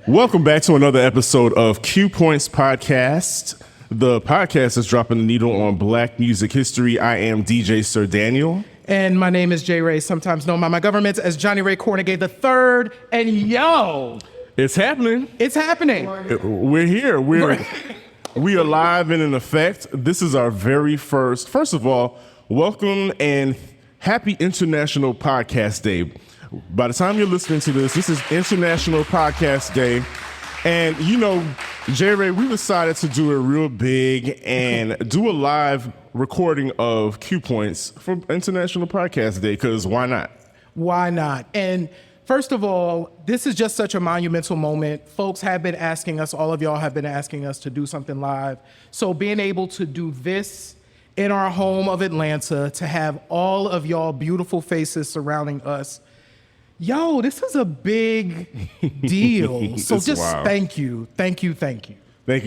Welcome back to another episode of Q Points Podcast. The podcast is dropping the needle on Black music history. I am DJ Sir Daniel. And my name is J. Ray, sometimes known by my government as Johnny Ray Cornegay III. And yo, it's happening. It's happening. We're here. We are live and in effect. This is our very first of all, welcome and happy International Podcast Day. By the time you're listening to this is International Podcast Day. And, you know, J-Ray, we decided to do it real big and do a live recording of Q Points for International Podcast Day, because why not? Why not? And first of all, this is just such a monumental moment. Folks have been asking us, all of y'all have been asking us to do something live. So being able to do this in our home of Atlanta, to have all of y'all beautiful faces surrounding us, yo, this is a big deal. So just wild. Thank you. Thank you.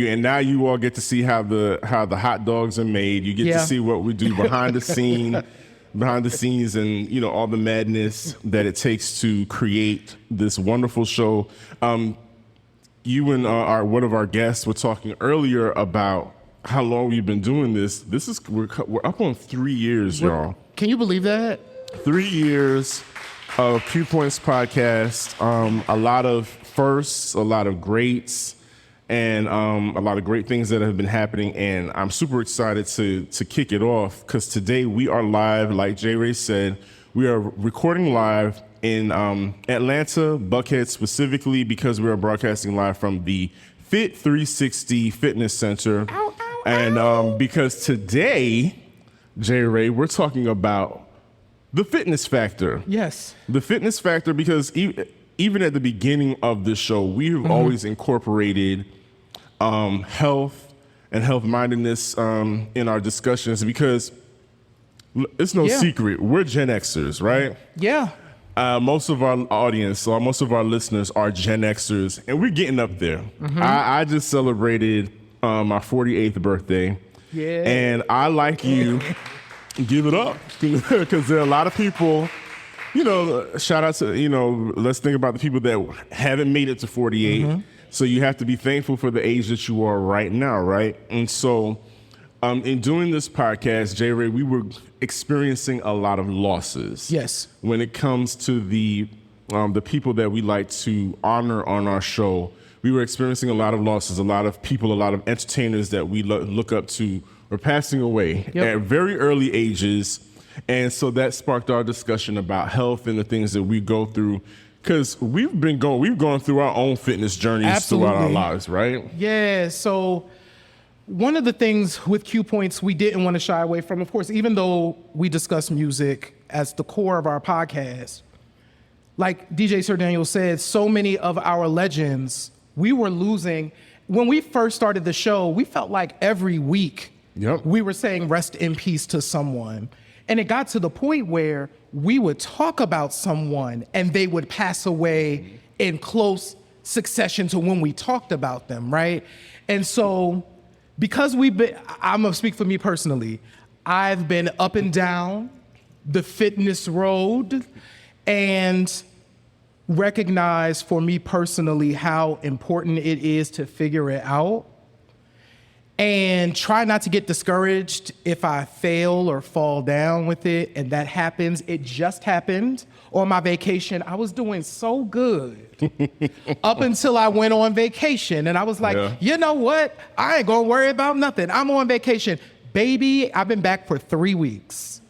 And now you all get to see how the hot dogs are made. You get to see what we do behind the scenes and, you know, all the madness that it takes to create this wonderful show. You and one of our guests were talking earlier about how long we've been doing this. We're up on 3 years, y'all. Can you believe that? 3 years of Q Points Podcast, a lot of firsts, a lot of greats, and a lot of great things that have been happening. And I'm super excited to kick it off, because today we are live, like J. Ray said. We are recording live in Atlanta, Buckhead specifically, because we are broadcasting live from the Fit360 Fitness Center. And because today, J. Ray, we're talking about the fitness factor. Yes. The fitness factor, because even at the beginning of the show, we have always incorporated health and health-mindedness in our discussions, because it's no secret, we're Gen Xers, right? Yeah. Most of our audience, or most of our listeners are Gen Xers, and we're getting up there. I just celebrated my 48th birthday. Yeah. And I, like you, give it up, because there are a lot of people, you know, shout out to, you know, let's think about the people that haven't made it to 48. So you have to be thankful for the age that you are right now, right? And so in doing this podcast, J. Ray, we were experiencing a lot of losses. Yes. When it comes to the people that we like to honor on our show, we were experiencing a lot of losses. A lot of people, a lot of entertainers that we look up to were passing away at very early ages. And so that sparked our discussion about health and the things that we go through, because we've gone through our own fitness journeys throughout our lives, right? Yeah. So one of the things with Q Points we didn't want to shy away from, of course, even though we discuss music as the core of our podcast, like DJ Sir Daniel said, so many of our legends we were losing. When we first started the show, we felt like every week we were saying rest in peace to someone. And it got to the point where we would talk about someone and they would pass away in close succession to when we talked about them, right? And so because I'm gonna speak for me personally, I've been up and down the fitness road and recognize for me personally how important it is to figure it out and try not to get discouraged if I fail or fall down with it. And that happens. It just happened on my vacation. I was doing so good up until I went on vacation. And I was like, you know what? I ain't gonna worry about nothing. I'm on vacation. Baby, I've been back for 3 weeks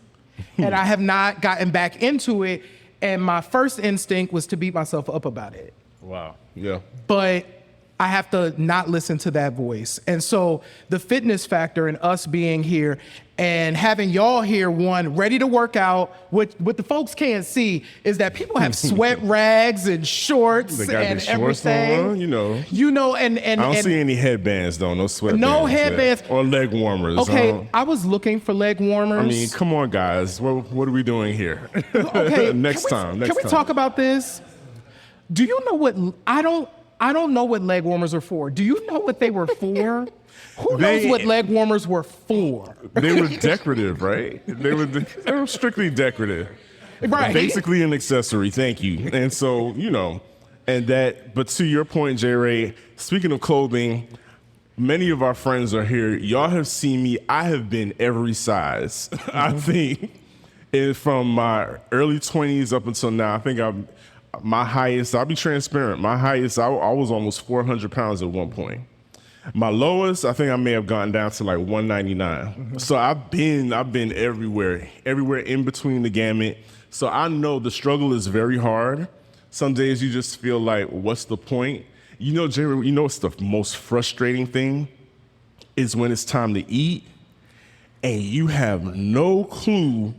and I have not gotten back into it. And my first instinct was to beat myself up about it. Wow. Yeah. But I have to not listen to that voice. And so the fitness factor and us being here and having y'all here, one, ready to work out, what the folks can't see is that people have sweat rags and shorts and everything. On, you know, and I don't see any headbands though, no sweatbands. No headbands. Or leg warmers. Okay, I was looking for leg warmers. I mean, come on, guys. What are we doing here? Okay, next time. Can we talk about this? Do you know what I don't know what leg warmers are for. Do you know what they were for? Who knows what leg warmers were for? They were decorative, right? They were strictly decorative. Right. Basically an accessory, thank you. And so, But to your point, J. Ray, speaking of clothing, many of our friends are here. Y'all have seen me. I have been every size. I think from my early 20s up until now, I think my highest, I'll be transparent, my highest, I was almost 400 pounds at one point. My lowest, I think I may have gotten down to like 199. So I've been everywhere in between the gamut. So I know the struggle is very hard. Some days you just feel like, what's the point? You know, Jerry, you know what's the most frustrating thing? Is when it's time to eat and you have no clue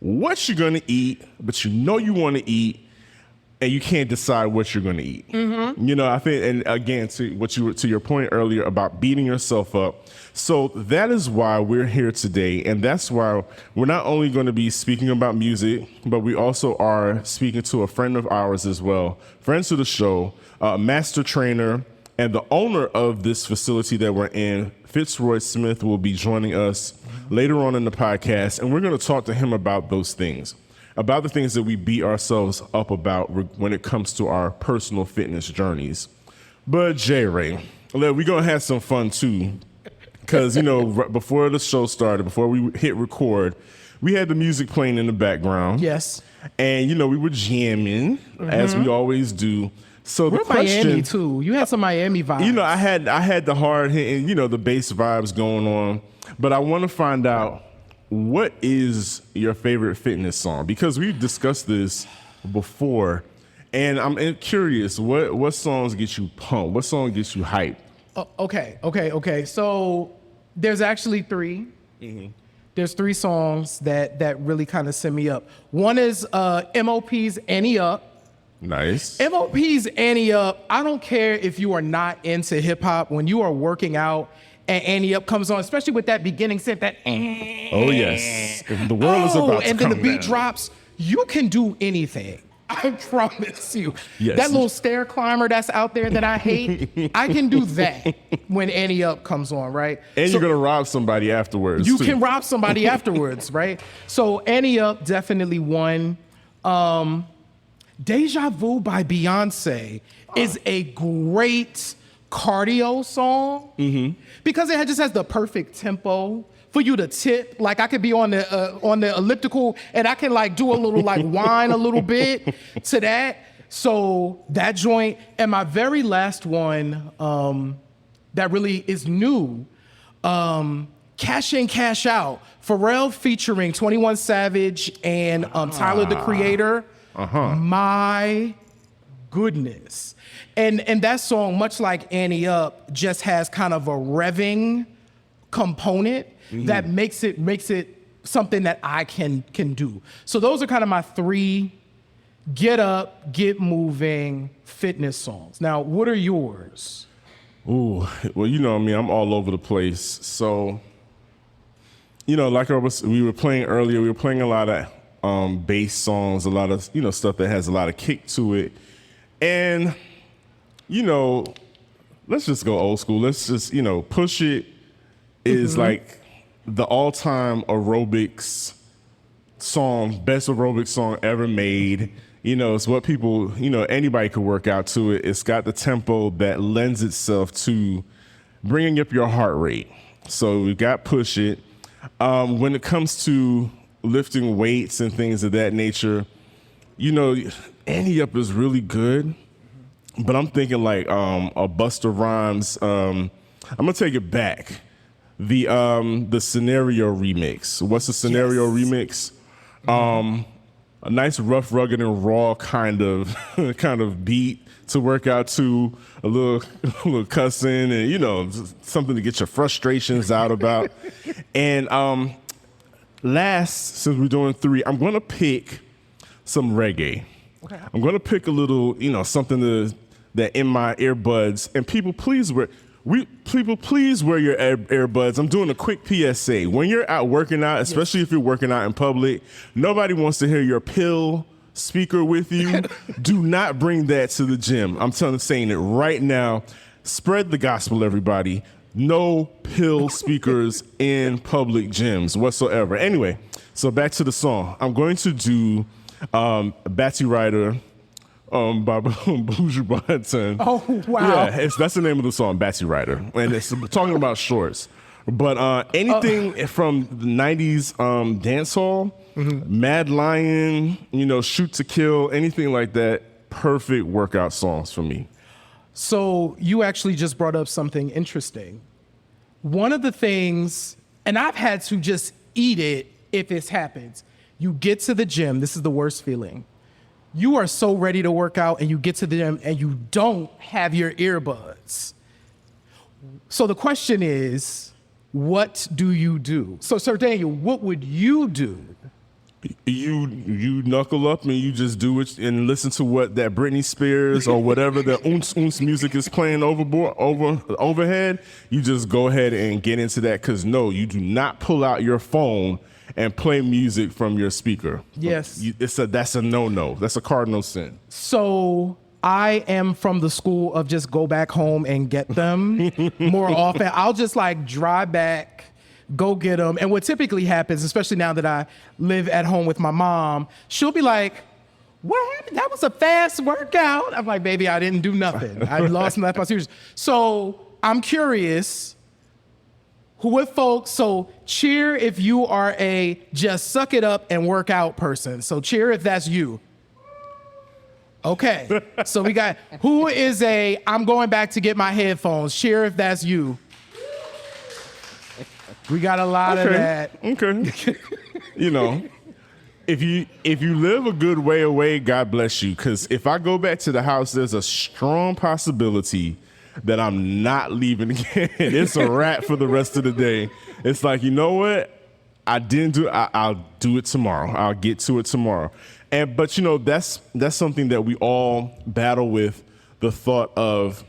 what you're gonna eat, but you know you wanna eat, and you can't decide what you're going to eat. You know, I think, and again, to your point earlier about beating yourself up. So that is why we're here today, and that's why we're not only going to be speaking about music, but we also are speaking to a friend of ours as well, friends of the show, master trainer, and the owner of this facility that we're in, Fitzroy Smith, will be joining us later on in the podcast, and we're going to talk to him about those things. About the things that we beat ourselves up about when it comes to our personal fitness journeys. But J. Ray, we're going to have some fun too. Because, you know, before the show started, before we hit record, we had the music playing in the background. Yes. And, you know, we were jamming, as we always do. So we're the question, Miami too. You had some Miami vibes. You know, I had the hard hitting, you know, the bass vibes going on. But I want to find out, what is your favorite fitness song? Because we've discussed this before, and I'm curious, what songs get you pumped? What song gets you hyped? Okay. So there's actually three. There's three songs that really kind of send me up. One is MOP's Annie Up. Nice. MOP's Annie Up. I don't care if you are not into hip hop, when you are working out and Annie Up comes on, especially with that beginning synth, that oh yes, the world is about to and then the come beat down. drops. You can do anything. I promise you. Yes. That little stair climber that's out there that I hate, I can do that when Annie Up comes on, right? And So you're gonna rob somebody afterwards. you too. can rob somebody afterwards, right? So Annie Up definitely one. Deja Vu by Beyonce is a great cardio song because it just has the perfect tempo for you to tip. Like I could be on the elliptical and I can like do a little like whine a little bit to that. So that joint. And my very last one that really is new, Cash In, Cash Out. Pharrell featuring 21 Savage and Tyler, the Creator. My goodness. And that song, much like Annie Up, just has kind of a revving component that makes it something that I can do. So those are kind of my three get up, get moving fitness songs. Now, what are yours? Ooh, well, you know me, I'm all over the place. So, you know, like we were playing earlier, we were playing a lot of bass songs, a lot of, you know, stuff that has a lot of kick to it. And, you know, let's just go old school. Let's just, you know, Push It is like the all-time aerobics song, best aerobics song ever made. You know, it's what people, you know, anybody could work out to it. It's got the tempo that lends itself to bringing up your heart rate. So we've got Push It. When it comes to lifting weights and things of that nature, you know, Annie Up is really good, but I'm thinking like a Busta Rhymes. I'm gonna take it back. The Scenario remix. What's the Scenario remix? A nice rough, rugged, and raw kind of beat to work out to, a little cussing, and you know, something to get your frustrations out about. And last, since we're doing three, I'm gonna pick some reggae. Okay. I'm gonna pick a little, you know, something that in my earbuds. And people, please wear your earbuds. I'm doing a quick PSA. When you're out working out, especially if you're working out in public, nobody wants to hear your pill speaker with you. Do not bring that to the gym. I'm saying it right now. Spread the gospel, everybody. No pill speakers in public gyms whatsoever. Anyway, so back to the song. I'm going to do Batty Ryder, by Buju Banton. Oh, wow. Yeah, that's the name of the song, Batsy Rider, and it's talking about shorts. But anything from the 90s dancehall, Mad Lion, Shoot to Kill, anything like that, perfect workout songs for me. So you actually just brought up something interesting. One of the things, and I've had to just eat it if this happens. You get to the gym, this is the worst feeling. You are so ready to work out and you get to the gym and you don't have your earbuds. So the question is, what do you do? So Sir Daniel, what would you do? You knuckle up and you just do it and listen to what that Britney Spears or whatever the oons music is playing overhead. You just go ahead and get into that, because no, you do not pull out your phone and play music from your speaker. Yes. That's a no-no. That's a cardinal sin. So I am from the school of just go back home and get them more often. I'll just drive back, go get them. And what typically happens, especially now that I live at home with my mom, she'll be like, what happened? That was a fast workout. I'm like, baby, I didn't do nothing. I lost my serious. So I'm curious, so cheer if you are a just suck it up and work out person. So cheer if that's you. Okay, so we got, who is I'm going back to get my headphones. Cheer if that's you. We got a lot of that. Okay. If you live a good way away, God bless you. Because if I go back to the house, there's a strong possibility that I'm not leaving again. It's a wrap for the rest of the day. It's like, you know what? I didn't do it. I'll do it tomorrow. I'll get to it tomorrow. But that's something that we all battle with, the thought of,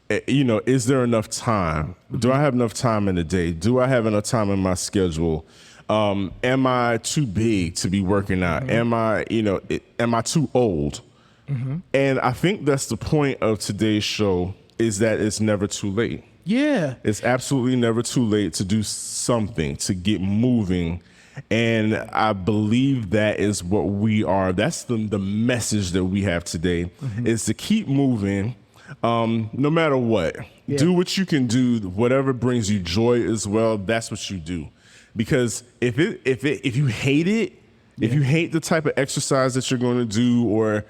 is there enough time? Do I have enough time in the day? Do I have enough time in my schedule? Am I too big to be working out? Am I too old? And I think that's the point of today's show, is that it's never too late. Yeah. It's absolutely never too late to do something, to get moving. And I believe that is what we are. That's the message that we have today, is to keep moving, no matter what. Yeah. Do what you can do, whatever brings you joy as well. That's what you do. Because if you hate it, if you hate the type of exercise that you're going to do, or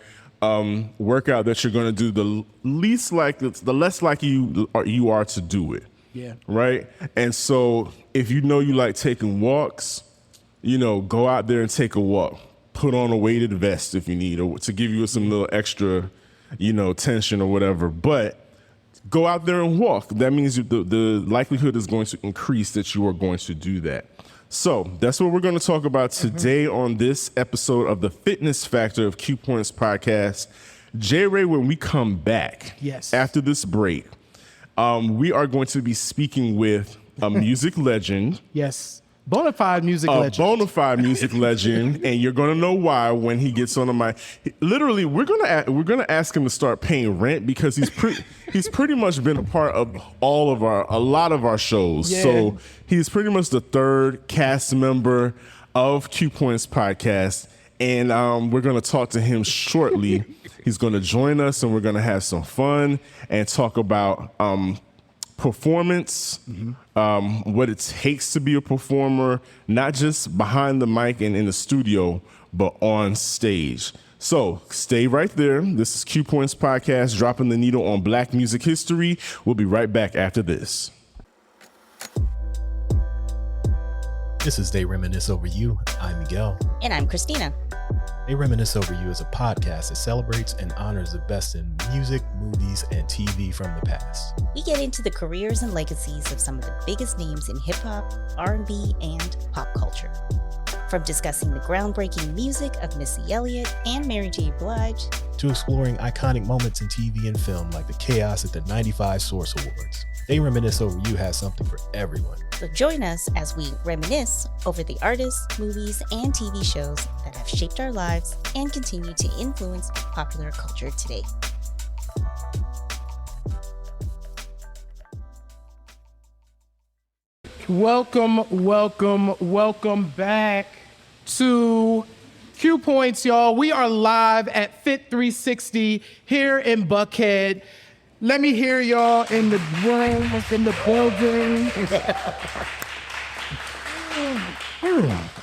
workout that you're going to do, the less likely you are to do it. Yeah. Right. And so if you like taking walks, go out there and take a walk. Put on a weighted vest if you need, or to give you some little extra, tension or whatever. But go out there and walk. That means the likelihood is going to increase that you are going to do that. So that's what we're going to talk about today on this episode of the Fitness Factor of Q Points podcast. J. Ray, when we come back after this break, we are going to be speaking with a music legend. Yes. Bonafide music legend. Bonafide music legend, and you're gonna know why when he gets on the mic. Literally, we're gonna ask him to start paying rent, because he's pretty much been a part of a lot of our shows. Yeah. So he's pretty much the third cast member of Q Points podcast, and we're gonna talk to him shortly. He's gonna join us, and we're gonna have some fun and talk about performance, what it takes to be a performer, not just behind the mic and in the studio, but on stage. So stay right there. This is Q Points Podcast, dropping the needle on Black music history. We'll be right back after this. This is They Reminisce Over You. I'm Miguel. And I'm Christina. They Reminisce Over You is a podcast that celebrates and honors the best in music, movies, and TV from the past. We get into the careers and legacies of some of the biggest names in hip-hop, R&B, and pop culture. From discussing the groundbreaking music of Missy Elliott and Mary J. Blige, to exploring iconic moments in TV and film like the chaos at the 95 Source Awards. They Reminisce Over You has something for everyone. So join us as we reminisce over the artists, movies, and TV shows that have shaped our lives and continue to influence popular culture today. Welcome back to Q Points, y'all. We are live at Fit360 here in Buckhead. Let me hear y'all in the room, in the building.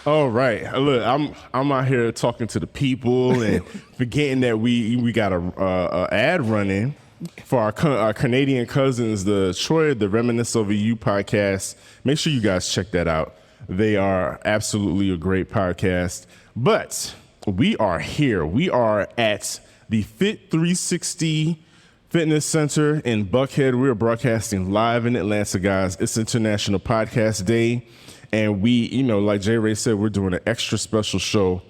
All right, look, I'm out here talking to the people and forgetting that we got a ad running for our Canadian cousins, the Troy, the Reminisce Over You podcast. Make sure you guys check that out. They are absolutely a great podcast. But we are here. We are at the Fit360 Fitness Center in Buckhead. We're broadcasting live in Atlanta, guys. It's International Podcast Day. And we, like J. Ray said, we're doing an extra special show.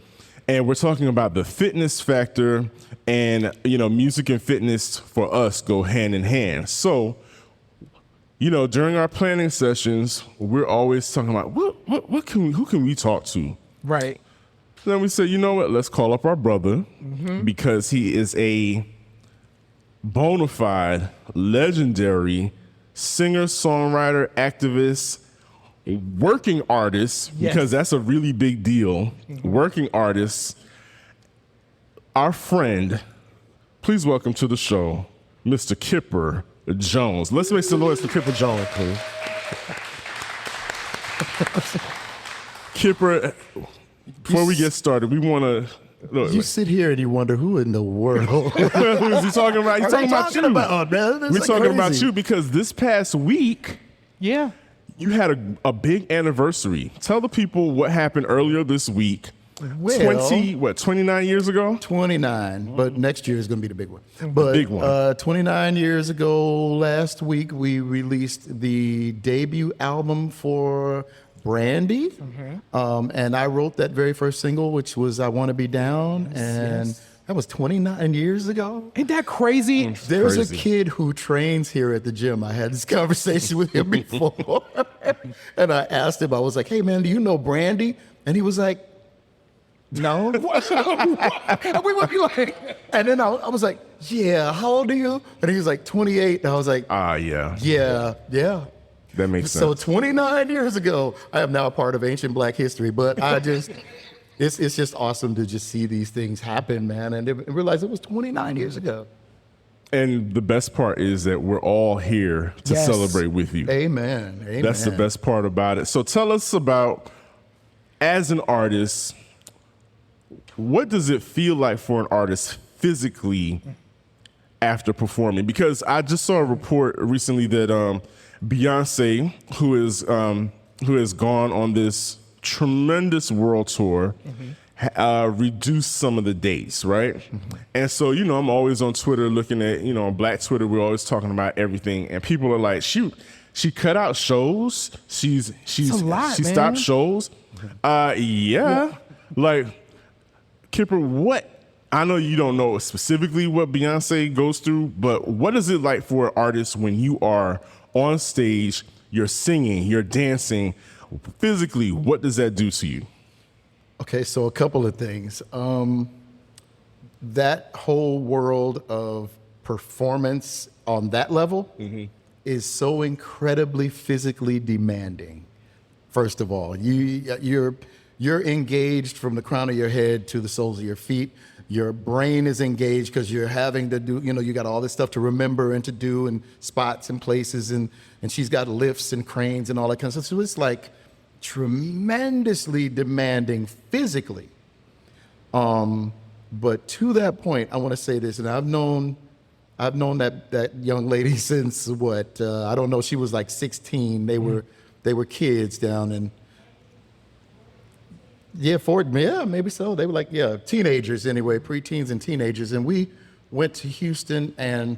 And we're talking about the fitness factor, and, music and fitness for us go hand in hand. So, during our planning sessions, we're always talking about who can we talk to? Right. Then we said, you know what, let's call up our brother because he is a bona fide, legendary singer, songwriter, activist, working artist, because that's a really big deal. Working artist, our friend. Please welcome to the show, Mr. Kipper Jones. Let's make some noise for Kipper Jones, please. Kipper, before we get started, we want to. You sit here and you wonder who in the world. Who is he talking about? He's talking about you. Man? We're talking about you because this past week, Yeah. you had a big anniversary. Tell the people what happened earlier this week. Well, 29 years ago? 29, but next year is going to be the big one. But Big one. 29 years ago, last week, we released the debut album for Brandy. And I wrote that very first single, which was I Want to Be Down. And that was 29 years ago. Ain't that crazy? There's crazy. a kid who trains here at the gym. I had this conversation with him before. And I asked him, I was like, hey, man, do you know Brandy? And he was like, no. We would be like, And then I was like, yeah, how old are you? And he was like, 28. And I was like, Yeah. yeah. That makes So sense. 29 years ago, I am now a part of ancient Black history, but I just, it's just awesome to just see these things happen, man, and realize it was 29 years ago. And the best part is that we're all here to Yes. celebrate with you. Amen. Amen. That's the best part about it. So tell us about, as an artist, what does it feel like for an artist physically after performing? Because I just saw a report recently that Beyonce, who has gone on this tremendous world tour, reduced some of the dates, right? And so, I'm always on Twitter looking at, on Black Twitter, we're always talking about everything, and people are like, shoot, she cut out shows. She a lot, she man. stopped shows. Yeah. Like, Kipper, I know you don't know specifically what Beyonce goes through, but what is it like for an artist when you are on stage, you're singing, you're dancing? Physically, what does that do to you? Okay, so a couple of things. That whole world of performance on that level is so incredibly physically demanding. First of all, you're engaged from the crown of your head to the soles of your feet. Your brain is engaged because you're having to do, you got all this stuff to remember and to do, and spots and places, and she's got lifts and cranes and all that kind of stuff. So it's like tremendously demanding physically. But to that point, I want to say this, and I've known that young lady since I don't know, she was like 16. They were kids down in, maybe so. They were like, teenagers anyway, preteens and teenagers. And we went to Houston, and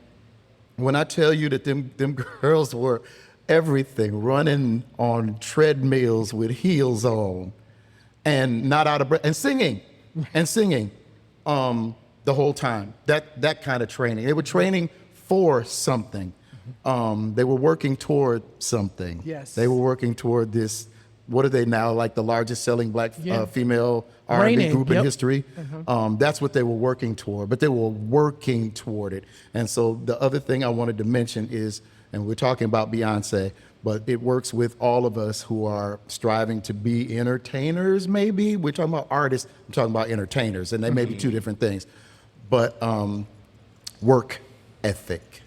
when I tell you that them girls were everything, running on treadmills with heels on and not out of breath and singing the whole time. That kind of training. They were training for something. They were working toward something. Yes. They were working toward this. What are they now? Like the largest selling Black female R&B Reigning, group in yep. history. That's what they were working toward, but they were working toward it. And so the other thing I wanted to mention is, and we're talking about Beyonce, but it works with all of us who are striving to be entertainers, maybe. We're talking about artists, I'm talking about entertainers, and they may be two different things. But work ethic.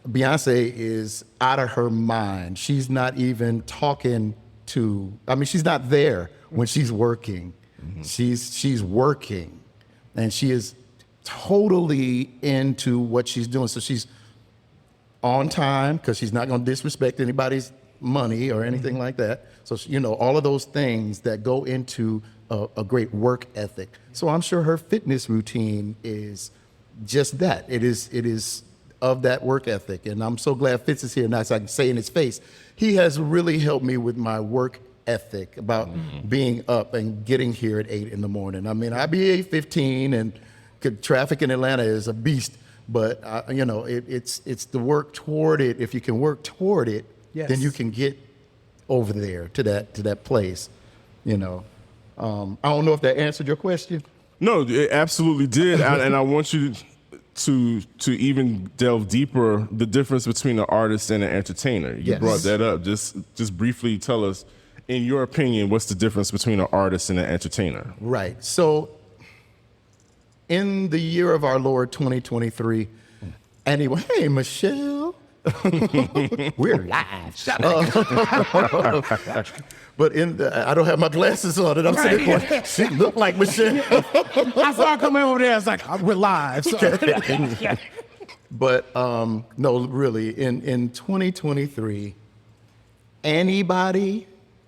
Beyonce is out of her mind. She's not even talking to, I mean, she's not there when she's working. She's working, and she is totally into what she's doing. So she's on time because she's not going to disrespect anybody's money or anything like that. So, you know, all of those things that go into a great work ethic. So I'm sure her fitness routine is just that. It is of that work ethic. And I'm so glad Fitz is here now so I can say in his face, he has really helped me with my work ethic about being up and getting here at 8 in the morning. I mean, I be 8:15 and traffic in Atlanta is a beast, but you know, it's the work toward it. If you can work toward it, then you can get over there to that place, you know. I don't know if that answered your question. No, it absolutely did, and I want you to even delve deeper the difference between an artist and an entertainer. You brought that up. Just briefly tell us, in your opinion, what's the difference between an artist and an entertainer? Right. So, in the year of our Lord 2023, anyway, hey Michelle, we're live. Shut up. But I don't have my glasses on, and I'm sitting there, she look like Michelle. I saw her coming over there. I was like, we're live. So. But no, really, in 2023, anybody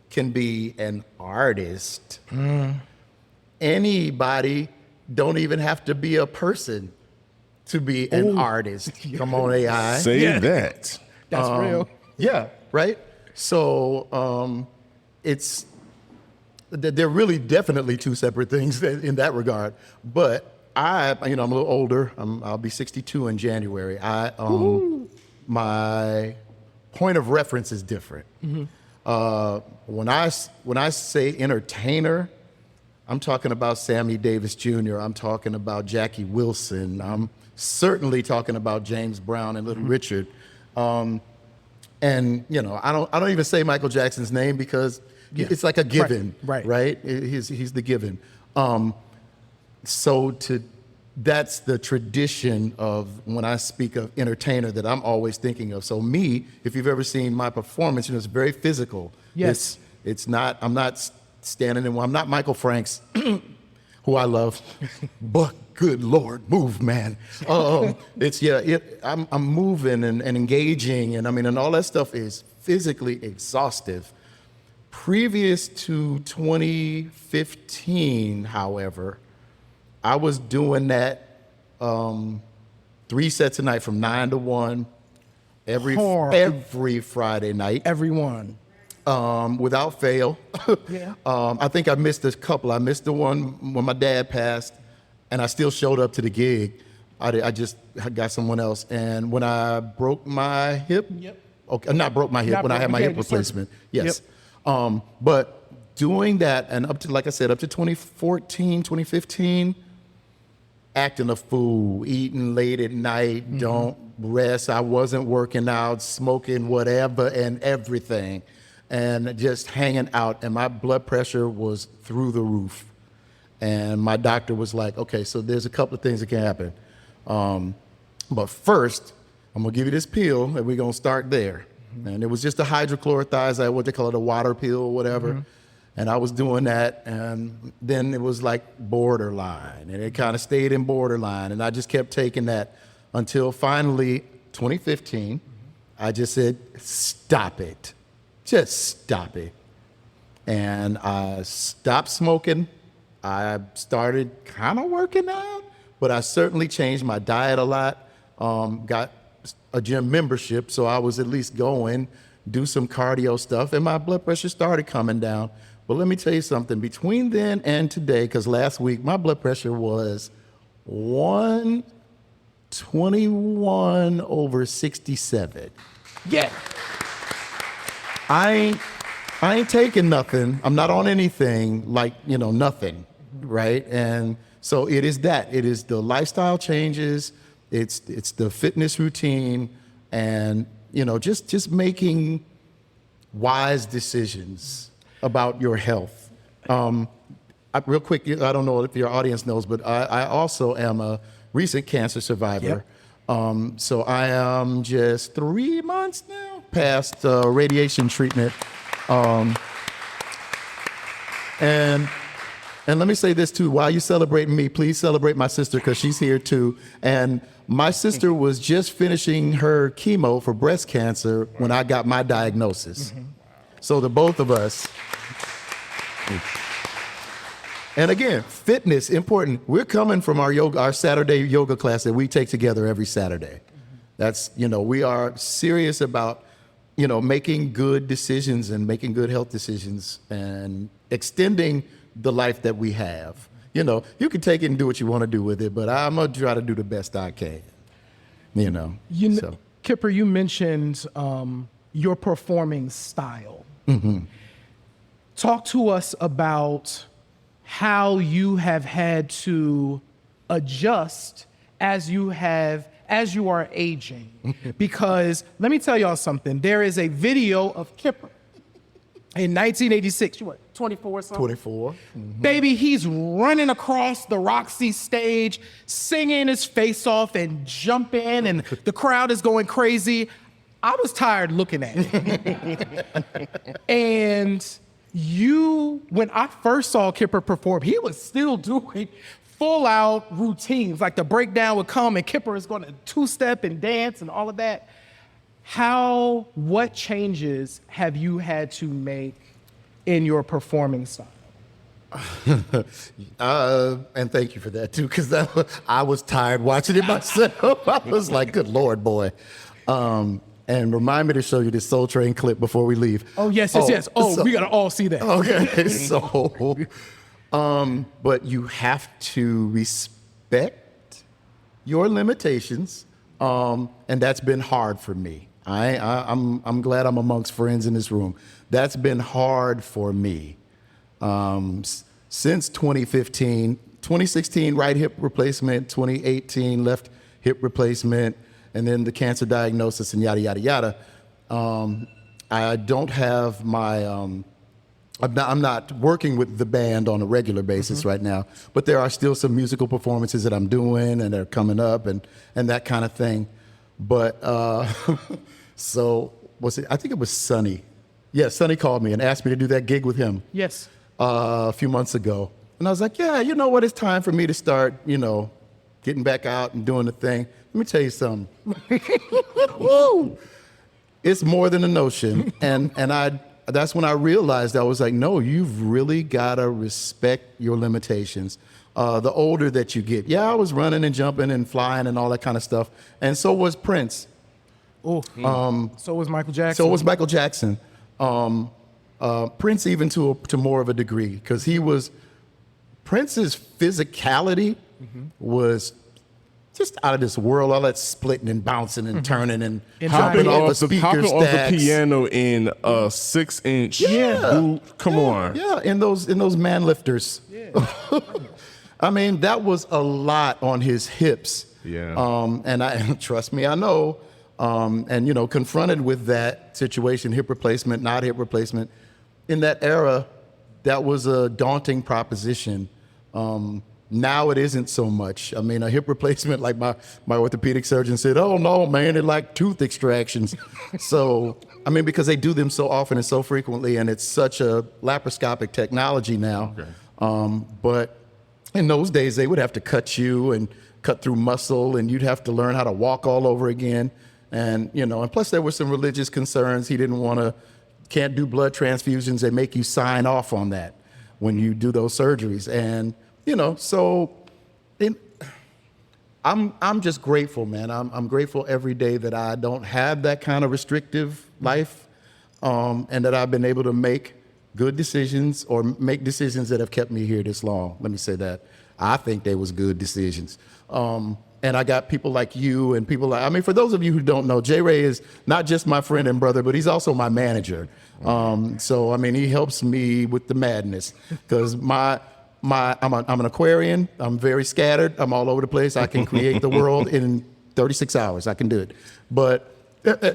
can be an artist. Anybody don't even have to be a person to be an artist. Come on, AI. Say that. That's real. Yeah, right? So they're really definitely two separate things in that regard. But I'm a little older. I'll be 62 in January. My point of reference is different. When I say entertainer, I'm talking about Sammy Davis Jr. I'm talking about Jackie Wilson. I'm certainly talking about James Brown and Little Richard. And you know, I don't even say Michael Jackson's name because it's like a given, right? He's the given. That's the tradition of when I speak of entertainer that I'm always thinking of. So me, if you've ever seen my performance, you know, it's very physical. Yes. It's not, I'm not standing in, I'm not Michael Franks, who I love, but good Lord, move, man. I'm moving and engaging, and and all that stuff is physically exhaustive. Previous to 2015, however, I was doing that 3 sets a night from 9 to 1 every Friday night. Everyone. Without fail. I think I missed a couple. I missed the one when my dad passed, and I still showed up to the gig. I got someone else. And when I broke my hip, not broke my hip, when I had my hip replacement, but doing that, and up to, like I said, up to 2014, 2015, acting a fool, eating late at night, don't rest. I wasn't working out, smoking whatever and everything, and just hanging out. And my blood pressure was through the roof. And my doctor was like, okay, so there's a couple of things that can happen. But first, I'm gonna give you this pill, and we're gonna start there. And it was just a hydrochlorothiazide, what they call it, a water pill or whatever. And I was doing that, and then it was like borderline, and it kind of stayed in borderline, and I just kept taking that until finally, 2015, I just said, stop it. Just stop it. And I stopped smoking. I started kind of working out, but I certainly changed my diet a lot. Got a gym membership, so I was at least going, do some cardio stuff, and my blood pressure started coming down. But let me tell you something, between then and today, because last week my blood pressure was 121/67. Yeah. I ain't taking nothing. I'm not on anything, like, nothing, right? And so it is that. It is the lifestyle changes. It's the fitness routine. And, just making wise decisions about your health. Real quick, I don't know if your audience knows, but I also am a recent cancer survivor. Yep. So I am just 3 months now past radiation treatment. And let me say this too, while you celebrating me, please celebrate my sister because she's here too. And my sister was just finishing her chemo for breast cancer when I got my diagnosis. So the both of us. And again, fitness, important. We're coming from our Saturday yoga class that we take together every Saturday. That's, we are serious about, making good decisions and making good health decisions and extending the life that we have. You can take it and do what you want to do with it, but I'm going to try to do the best I can, so. Kipper, you mentioned your performing style. Talk to us about how you have had to adjust as you are aging. Because let me tell y'all something. There is a video of Kipper in 1986. You what, 24 or something? 24. Baby, he's running across the Roxy stage, singing his face off and jumping, and the crowd is going crazy. I was tired looking at it. And when I first saw Kipper perform, he was still doing full out routines. Like the breakdown would come and Kipper is going to two-step and dance and all of that. What changes have you had to make in your performing style? And thank you for that too, because I was tired watching it myself. I was like, good Lord, boy. And remind me to show you this Soul Train clip before we leave. Oh, yes. Oh, we got to all see that. Okay, so, but you have to respect your limitations, and that's been hard for me. I'm glad I'm amongst friends in this room. That's been hard for me. Since 2015, 2016, right hip replacement, 2018, left hip replacement, and then the cancer diagnosis and yada, yada, yada. I don't have my, I'm not working with the band on a regular basis right now, but there are still some musical performances that I'm doing and they're coming up and that kind of thing. But, so I think it was Sonny. Yeah, Sonny called me and asked me to do that gig with him. Yes. A few months ago. And I was like, yeah, you know what? It's time for me to start, getting back out and doing the thing. Let me tell you something. Woo! It's more than a notion. And that's when I realized, I was like, no, you've really got to respect your limitations. The older that you get. Yeah, I was running and jumping and flying and all that kind of stuff. And so was Prince. So was Michael Jackson. So was Michael Jackson. Prince even to more of a degree, because Prince's physicality was just out of this world. All that splitting and bouncing and turning and hopping off of speaker stacks. Hopping off the piano in a 6-inch boot. Come on. Yeah, in those man lifters. Yeah. I mean, that was a lot on his hips. Yeah. And I trust me, I know. And confronted with that situation, hip replacement, not hip replacement, in that era, that was a daunting proposition. Now it isn't so much. I mean, a hip replacement, like my orthopedic surgeon said, oh no, man, they're like tooth extractions. So, I mean, because they do them so often and so frequently, and it's such a laparoscopic technology now. Okay. But in those days, they would have to cut you and cut through muscle, and you'd have to learn how to walk all over again. And, and plus there were some religious concerns. He can't do blood transfusions. They make you sign off on that when you do those surgeries. And, so I'm just grateful, man. I'm grateful every day that I don't have that kind of restrictive life, and that I've been able to make good decisions or make decisions that have kept me here this long. Let me say that. I think they was good decisions. And I got people like you and people like, for those of you who don't know, J. Ray is not just my friend and brother, but he's also my manager. So, he helps me with the madness, because I'm an Aquarian. I'm very scattered. I'm all over the place. I can create the world in 36 hours. I can do it. But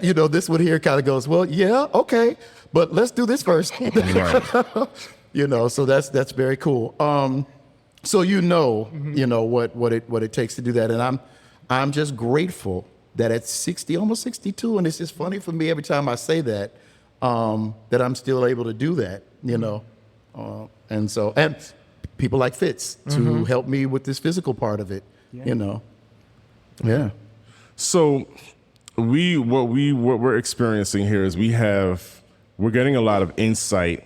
You know, this one here kind of goes, well, yeah, okay, but let's do this first. You know, so that's very cool. So you know what it takes to do that, and I'm just grateful that at 60, almost 62, and it's just funny for me every time I say that, that I'm still able to do that. You know, and people like Fitz to help me with this physical part of it. Yeah. You know, yeah. So what we're experiencing here is we're getting a lot of insight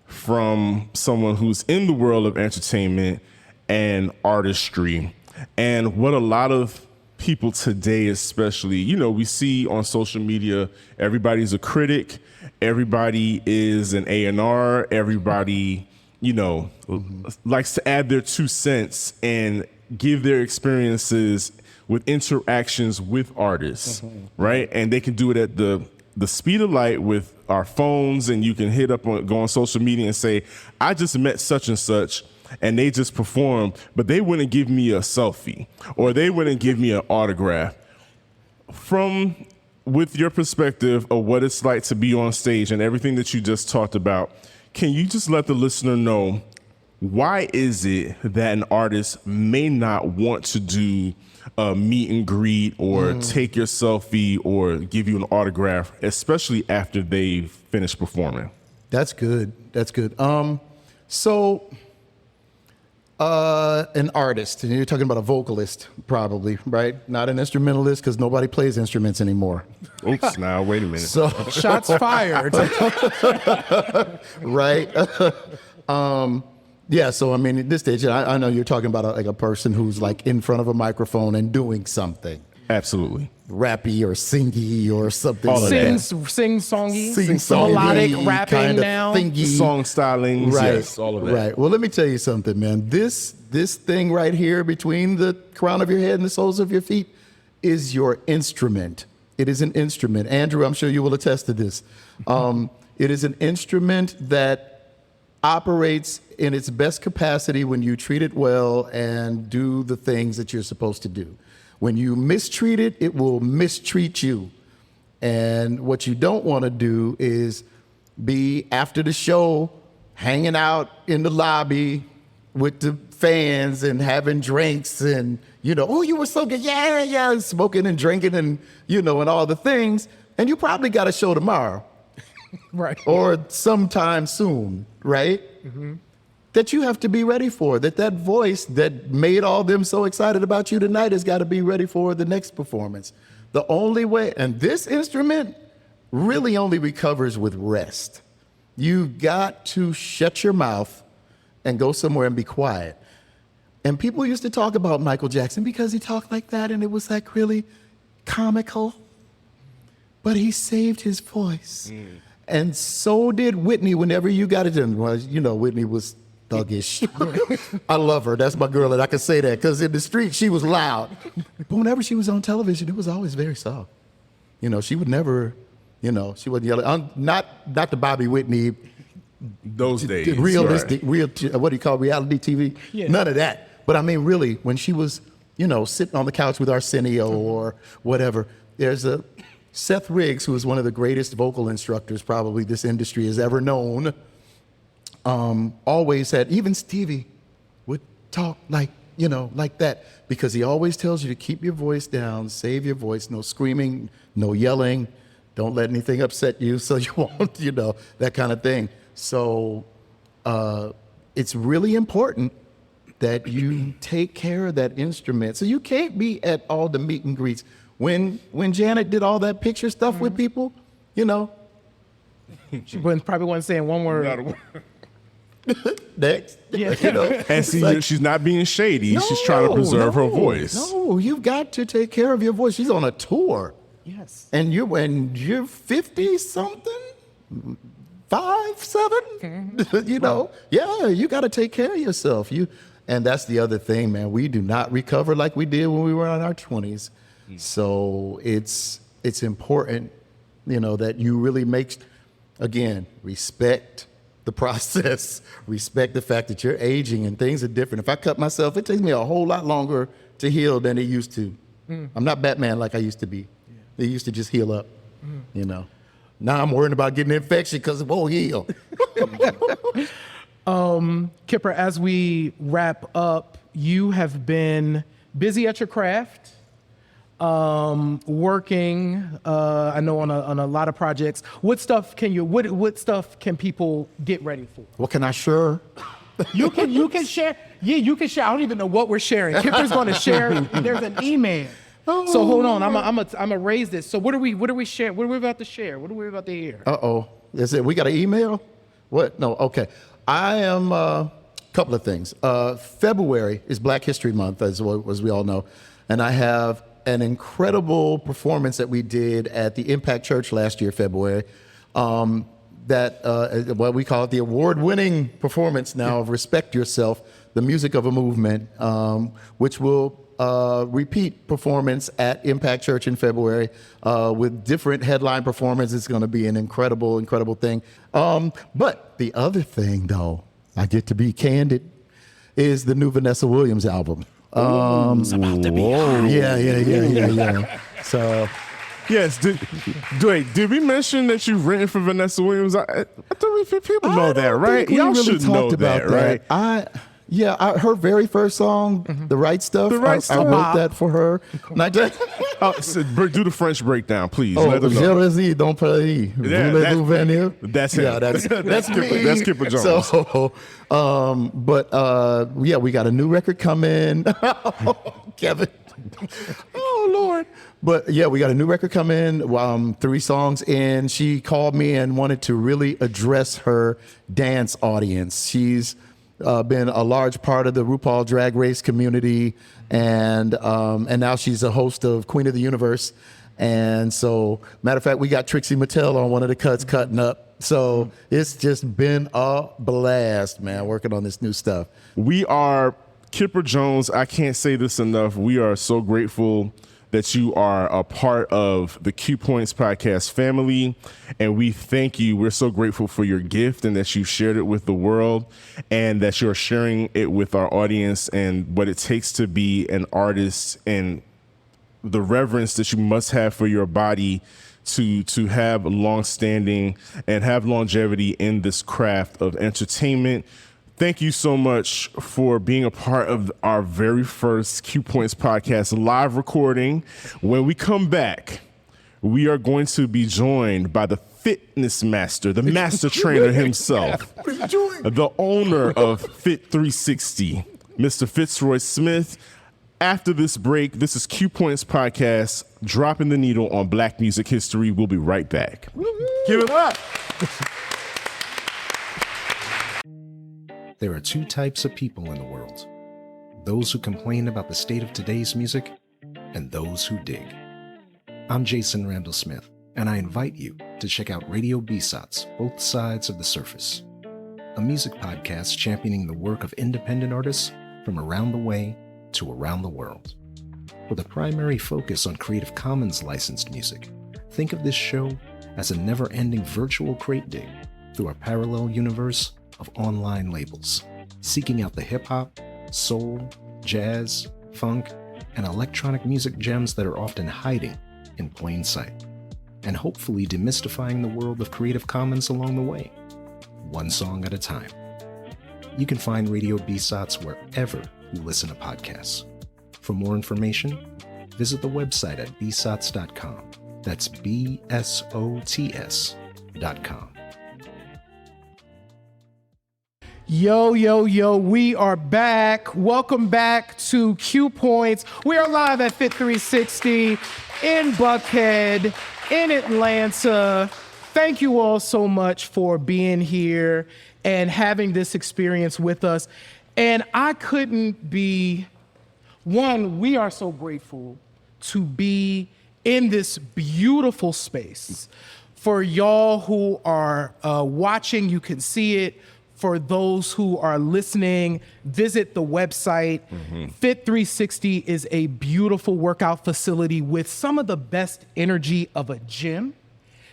from someone who's in the world of entertainment and artistry, and what a lot of people today, especially, you know, we see on social media, everybody's a critic, everybody is an A&R, everybody, you know, likes to add their 2 cents and give their experiences with interactions with artists, right? And they can do it at the speed of light with our phones, and you can go on social media and say, I just met such and such, and they just performed, but they wouldn't give me a selfie, or they wouldn't give me an autograph. With your perspective of what it's like to be on stage and everything that you just talked about, can you just let the listener know, why is it that an artist may not want to do a meet and greet or take your selfie or give you an autograph, especially after they've finished performing? That's good. So an artist, and you're talking about a vocalist probably, right? Not an instrumentalist, because nobody plays instruments anymore. Oops, now wait a minute. So Shots fired. right? Yeah, so I mean, at this stage, I know you're talking about a person who's like in front of a microphone and doing something. Absolutely. Rappy or singy or something. Sing-songy, Sing-songy, melodic rapping kind of now. thingy. Song stylings, Right, yes, all of that. Right. Well, let me tell you something, man. This thing right here between the crown of your head and the soles of your feet is your instrument. It is an instrument. Andrew, I'm sure you will attest to this. It is an instrument that operates in its best capacity when you treat it well and do the things that you're supposed to do. When you mistreat it, it will mistreat you. And what you don't want to do is be, after the show, hanging out in the lobby with the fans and having drinks and, you know, oh, you were so good, yeah, smoking and drinking and, you know, and all the things. And you probably got a show tomorrow. Right. Or sometime soon, right? That you have to be ready for, that voice that made all them so excited about you tonight has got to be ready for the next performance. The only way, and this instrument really only recovers with rest. You've got to shut your mouth and go somewhere and be quiet. And people used to talk about Michael Jackson because he talked like that and it was like really comical. But he saved his voice. And so did Whitney whenever you got it in. Well, you know, Whitney was thuggish. I love her. That's my girl, and I can say that because in the street she was loud. But whenever she was on television, it was always very soft. You know, she would never, you know, she wouldn't yell. Not the Bobby Whitney. Those days. Realistic, right. what do you call reality TV? Yeah. None of that. But I mean, really, when she was, you know, sitting on the couch with Arsenio or whatever, there's a Seth Riggs, who is one of the greatest vocal instructors probably this industry has ever known, always had, even Stevie would talk like, you know, like that, because he always tells you to keep your voice down, save your voice, no screaming, no yelling, don't let anything upset you so you won't, you know, that kind of thing. So it's really important that you take care of that instrument. So you can't be at all the meet and greets. When Janet did all that picture stuff with people, you know. She probably wasn't saying one word. Not a word. Next. Yeah. You know, And see, like, she's not being shady. She's trying to preserve her voice. No, you've got to take care of your voice. She's on a tour. Yes. And you're 50-something, 5, 7, you know. Yeah, you got to take care of yourself. And that's the other thing, man. We do not recover like we did when we were in our 20s. So it's important, you know, that you really again, respect the process, respect the fact that you're aging and things are different. If I cut myself, it takes me a whole lot longer to heal than it used to. I'm not Batman like I used to be. It used to just heal up. you know. Now I'm worrying about getting an infection because it won't heal. Kipper, as we wrap up, you have been busy at your craft, working, I know on a lot of projects. What stuff can people get ready for? What can I share? You can share. Yeah, you can share. I don't even know what we're sharing. Kipper's going to share. There's an email. So hold on. I'm gonna raise this. So what are we share? What are we about to share? What are we about to hear? Is it? We got an email? What? No. Okay. I am a couple of things. February is Black History Month, as we all know, and I have an incredible performance that we did at the Impact Church last year, February. What we call it the award-winning performance now of Respect Yourself, the music of a movement, which will repeat performance at Impact Church in February with different headline performances. It's going to be an incredible, incredible thing. But the other thing, though, I get to be candid, is the new Vanessa Williams album. It's about to be. Yeah. So. Yes. Did we mention that you've written for Vanessa Williams? I thought people know that, right? Y'all should know that, right? Her very first song, The Right Stuff. I wrote that for her. Do the French breakdown, please. Jalousie, don't play. That's him. Yeah, that's me. That's Kipper Jones. So, we got a new record coming. Kevin. Oh, Lord. But yeah, we got a new record coming, 3 songs in. She called me and wanted to really address her dance audience. She's been a large part of the RuPaul Drag Race community, and now she's a host of Queen of the Universe. And so, matter of fact, we got Trixie Mattel on one of the cuts cutting up. So it's just been a blast, man, working on this new stuff. We are Kipper Jones. I can't say this enough. We are so grateful that you are a part of the Q Points podcast family, and we thank you. We're so grateful for your gift and that you shared it with the world, and that you're sharing it with our audience, and what it takes to be an artist, and the reverence that you must have for your body to have long-standing and have longevity in this craft of entertainment. Thank you so much for being a part of our very first Q Points podcast live recording. When we come back, we are going to be joined by the fitness master, the master trainer himself, the owner of Fit360, Mr. Fitzroy Smith. After this break, this is Q Points podcast, dropping the needle on Black music history. We'll be right back. Give it up. There are 2 types of people in the world: those who complain about the state of today's music and those who dig. I'm Jason Randall Smith, and I invite you to check out Radio B-Sides, Both Sides of the Surface, a music podcast championing the work of independent artists from around the way to around the world. With a primary focus on Creative Commons licensed music, think of this show as a never-ending virtual crate dig through a parallel universe of online labels, seeking out the hip-hop, soul, jazz, funk, and electronic music gems that are often hiding in plain sight, and hopefully demystifying the world of Creative Commons along the way, one song at a time. You can find Radio B-Sides wherever you listen to podcasts. For more information, visit the website at bsots.com. That's BSOTS.com. Yo, we are back. Welcome back to Q Points. We are live at Fit360 in Buckhead, in Atlanta. Thank you all so much for being here and having this experience with us. And I couldn't be, we are so grateful to be in this beautiful space. For y'all who are watching, you can see it. For those who are listening, visit the website. Fit360 is a beautiful workout facility with some of the best energy of a gym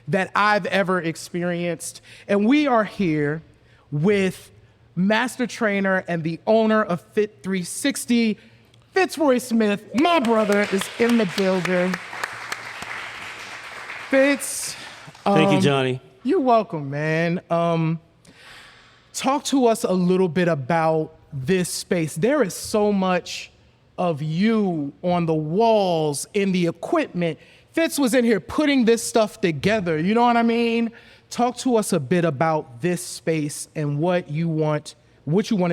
that I've ever experienced. And we are here with master trainer and the owner of Fit360, Fitzroy Smith. My brother is in the building. Fitz, Thank you, Johnny. You're welcome, man. Talk to us a little bit about this space. There is so much of you on the walls, in the equipment. Fitz was in here putting this stuff together. You know what I mean? Talk to us a bit about this space and what you wanted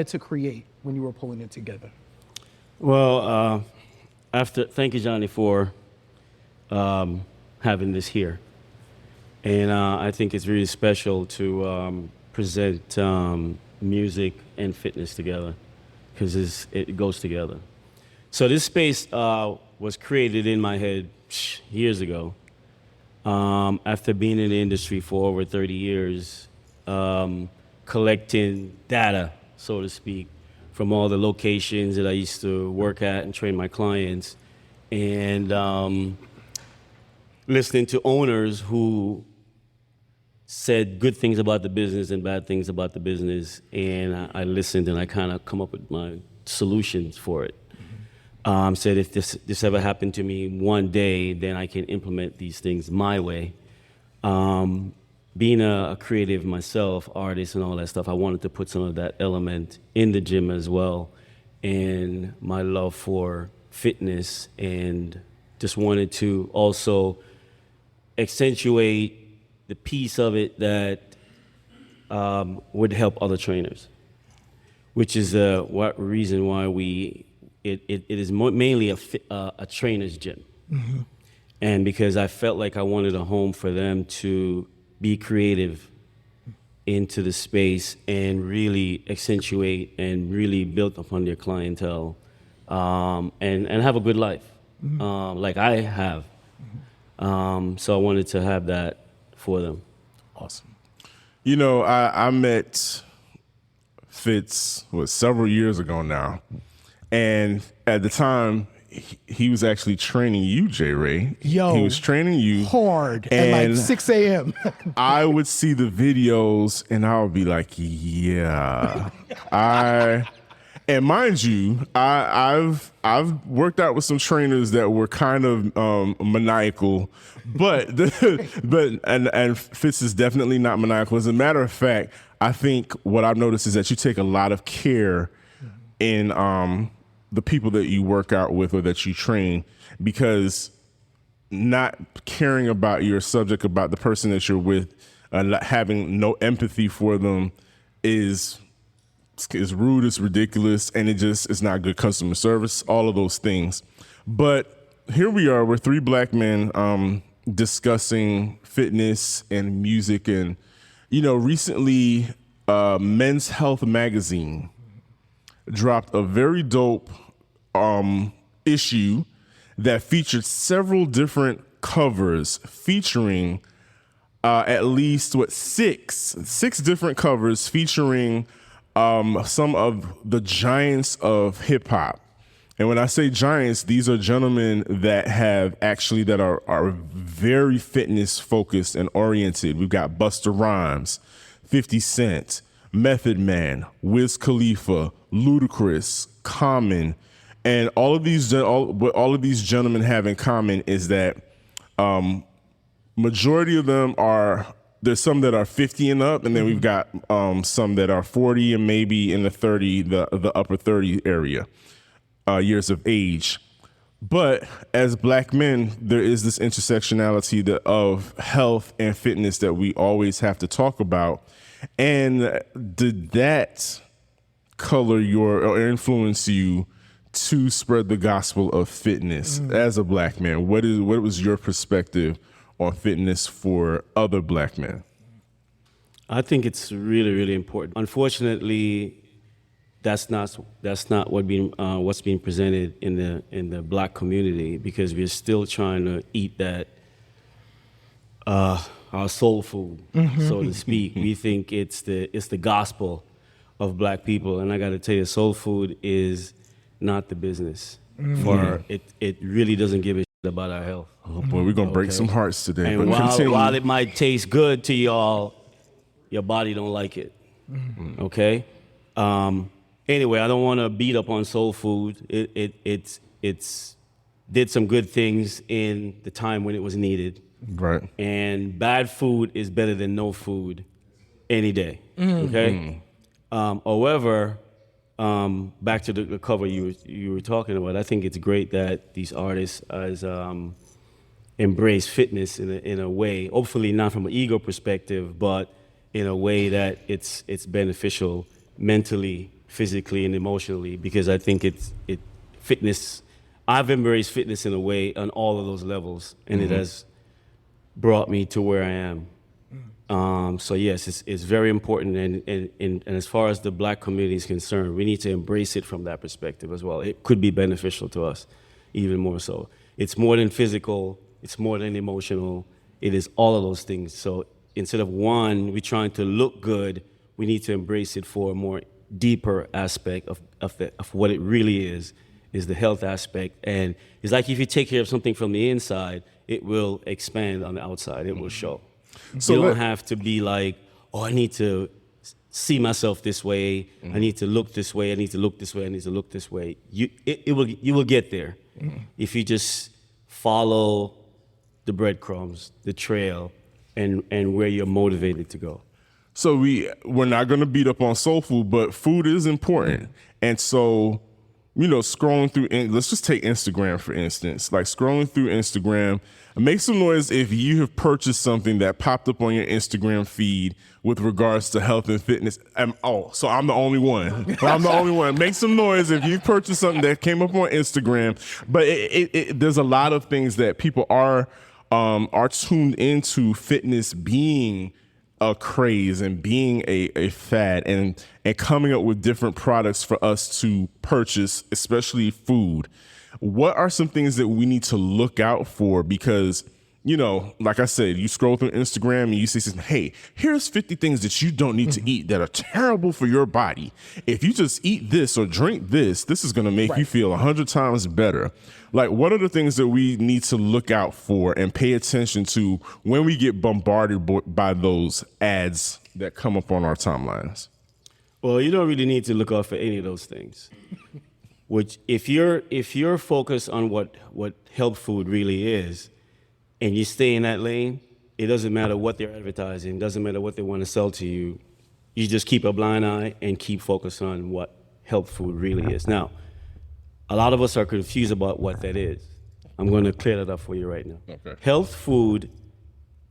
to create when you were pulling it together. Well, thank you, Johnny, for having this here. And I think it's really special to present music and fitness together, because it goes together. So this space was created in my head years ago. After being in the industry for over 30 years, collecting data, so to speak, from all the locations that I used to work at and train my clients, and listening to owners who said good things about the business and bad things about the business, and I listened and I kind of come up with my solutions for it. Said if this ever happened to me one day, then I can implement these things my way. Being a creative myself, artist and all that stuff, I wanted to put some of that element in the gym as well, and my love for fitness, and just wanted to also accentuate the piece of it that would help other trainers, which is reason why it is mainly a trainer's gym. Mm-hmm. And because I felt like I wanted a home for them to be creative into the space and really accentuate and really build upon their clientele, and have a good life, like I have. So I wanted to have that for them. Awesome. You know, I met Fitz several years ago now, and at the time he was actually training you, J. Ray. Yo, he was training you hard at like 6 a.m. I would see the videos and I would be like, yeah, and mind you, I've worked out with some trainers that were kind of maniacal, but Fitz is definitely not maniacal. As a matter of fact, I think what I've noticed is that you take a lot of care in the people that you work out with or that you train, because not caring about your subject, about the person that you're with, having no empathy for them is rude, it's ridiculous, and it's not good customer service, all of those things. But here we are, we're three black men discussing fitness and music. And, you know, recently Men's Health magazine dropped a very dope issue that featured several different covers featuring at least six different covers featuring some of the giants of hip hop. And when I say giants, these are gentlemen that are very fitness focused and oriented. We've got Busta Rhymes, 50 Cent, Method Man, Wiz Khalifa, Ludacris, Common, and all of these gentlemen have in common is that majority of them there's some that are 50 and up, and then we've got some that are 40 and maybe in the upper 30 area, years of age. But as black men, there is this intersectionality of health and fitness that we always have to talk about. And did that color or influence you to spread the gospel of fitness as a black man? What was your perspective on fitness for other black men? I think it's really, really important. Unfortunately, that's not what's being presented in the black community, because we're still trying to eat that our soul food, so to speak. We think it's the gospel of black people, and I got to tell you, soul food is not the business. For it really doesn't give a shit about our health. Oh boy, we're gonna break some hearts today. And while it might taste good to y'all, your body don't like it. Okay. Anyway, I don't want to beat up on soul food. It's did some good things in the time when it was needed. Right. And bad food is better than no food any day. Okay. However, back to the cover you were talking about, I think it's great that these artists has embraced fitness in a way, hopefully not from an ego perspective, but in a way that it's beneficial mentally, physically, and emotionally. Because I think fitness. I've embraced fitness in a way on all of those levels, and it has brought me to where I am. So yes, it's very important, and as far as the Black community is concerned, we need to embrace it from that perspective as well. It could be beneficial to us, even more so. It's more than physical, it's more than emotional, it is all of those things. So instead of one, we're trying to look good, we need to embrace it for a more deeper aspect of what it really is the health aspect. And it's like if you take care of something from the inside, it will expand on the outside, it will show. So you don't have to be like, oh, I need to see myself this way, I need to look this way, I need to look this way, I need to look this way. You will get there if you just follow the breadcrumbs, the trail, and where you're motivated to go. So we're not going to beat up on soul food, but food is important. And so, scrolling through, let's just take Instagram, for instance. Like scrolling through Instagram, make some noise if you have purchased something that popped up on your Instagram feed with regards to health and fitness. So I'm the only one. I'm the only one. Make some noise if you purchased something that came up on Instagram. But there's a lot of things that people are tuned into fitness being a craze and being a fad and coming up with different products for us to purchase, especially food. What are some things that we need to look out for? Because, like I said, you scroll through Instagram and you see, hey, here's 50 things that you don't need to eat that are terrible for your body. If you just eat this or drink this is going to make you feel 100 times better. Like, what are the things that we need to look out for and pay attention to when we get bombarded by those ads that come up on our timelines? Well, you don't really need to look out for any of those things. Which, if you're focused on what health food really is, and you stay in that lane, it doesn't matter what they're advertising, doesn't matter what they want to sell to you. You just keep a blind eye and keep focused on what health food really is. Now, a lot of us are confused about what that is. I'm going to clear that up for you right now. Okay. Health food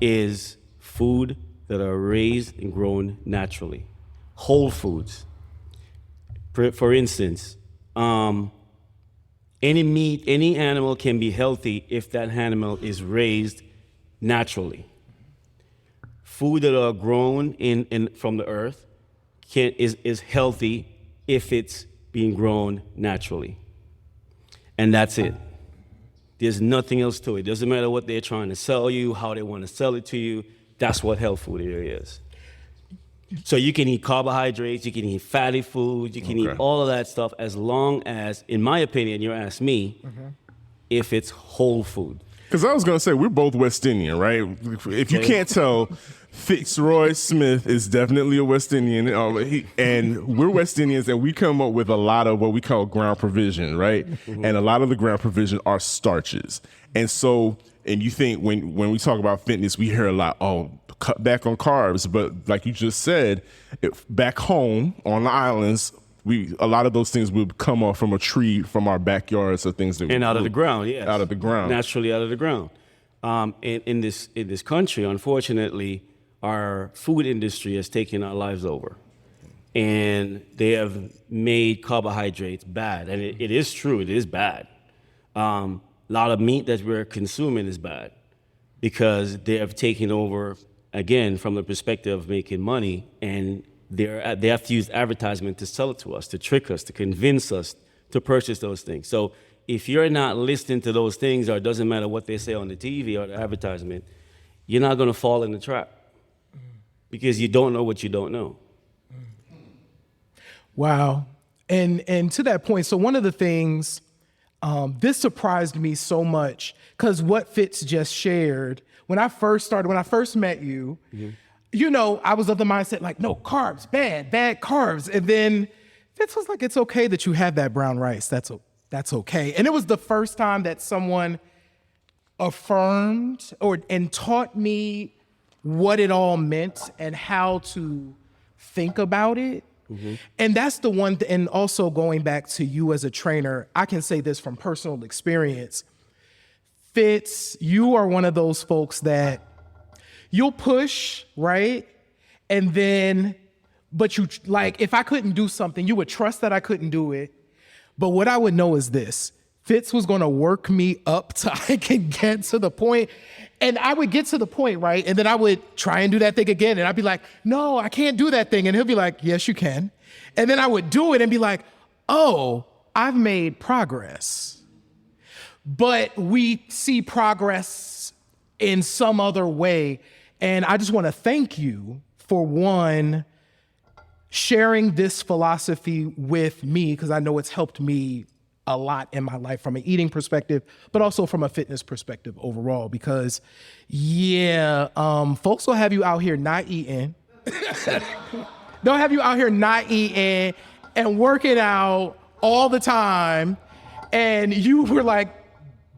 is food that are raised and grown naturally. Whole foods. For instance, any animal can be healthy if that animal is raised naturally. Food that are grown from the earth is healthy if it's being grown naturally. And that's it. There's nothing else to it. It doesn't matter what they're trying to sell you, how they want to sell it to you. That's what health food really is. So you can eat carbohydrates, you can eat fatty foods, you can eat all of that stuff as long as, in my opinion, you ask me, if it's whole food. Because I was going to say, we're both West Indian, right? If you can't tell, Fitzroy Smith is definitely a West Indian, and we're West Indians, and we come up with a lot of what we call ground provision, right? And a lot of the ground provision are starches. And so, and you think when we talk about fitness, we hear a lot, cut back on carbs. But like you just said, back home on the islands, a lot of those things would come off from a tree from our backyards or things that out of the ground, yes. Out of the ground. Naturally out of the ground. In this country, unfortunately, our food industry has taken our lives over. And they have made carbohydrates bad. And it is true, it is bad. A lot of meat that we're consuming is bad because they have taken over, again, from the perspective of making money, and they have to use advertisement to sell it to us, to trick us, to convince us to purchase those things. So if you're not listening to those things, or it doesn't matter what they say on the TV or the advertisement, you're not going to fall in the trap because you don't know what you don't know. Wow. And to that point, so one of the things, this surprised me so much because what Fitz just shared, when I first met you, I was of the mindset like, no, carbs, bad carbs. And then Fitz was like, it's okay that you have that brown rice. That's that's okay. And it was the first time that someone affirmed and taught me what it all meant and how to think about it. And that's the one, and also going back to you as a trainer, I can say this from personal experience. Fitz, you are one of those folks that you'll push, right? And then, but you, like, if I couldn't do something, you would trust that I couldn't do it. But what I would know is this: Fitz was gonna work me up till I can get to the point. And I would get to the point, right? And then I would try and do that thing again. And I'd be like, no, I can't do that thing. And he'll be like, yes, you can. And then I would do it and be like, oh, I've made progress. But we see progress in some other way. And I just want to thank you for, one, sharing this philosophy with me, because I know it's helped me a lot in my life from an eating perspective, but also from a fitness perspective overall. Because, folks will have you out here not eating. They'll have you out here not eating and working out all the time. And you were like,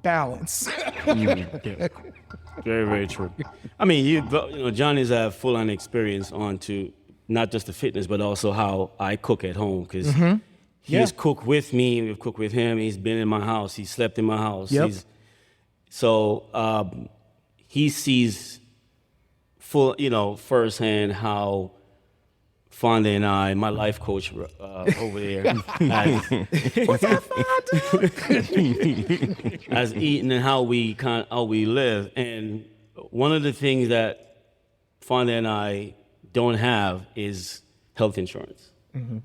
balance. Yeah. Very, very true. I mean, Johnny's a full-on experience onto not just the fitness, but also how I cook at home, because he's cooked with me, we've cooked with him, he's been in my house, he slept in my house. Yep. He sees firsthand how Fonda and I, my life coach over there, has eaten and how we live. And one of the things that Fonda and I don't have is health insurance.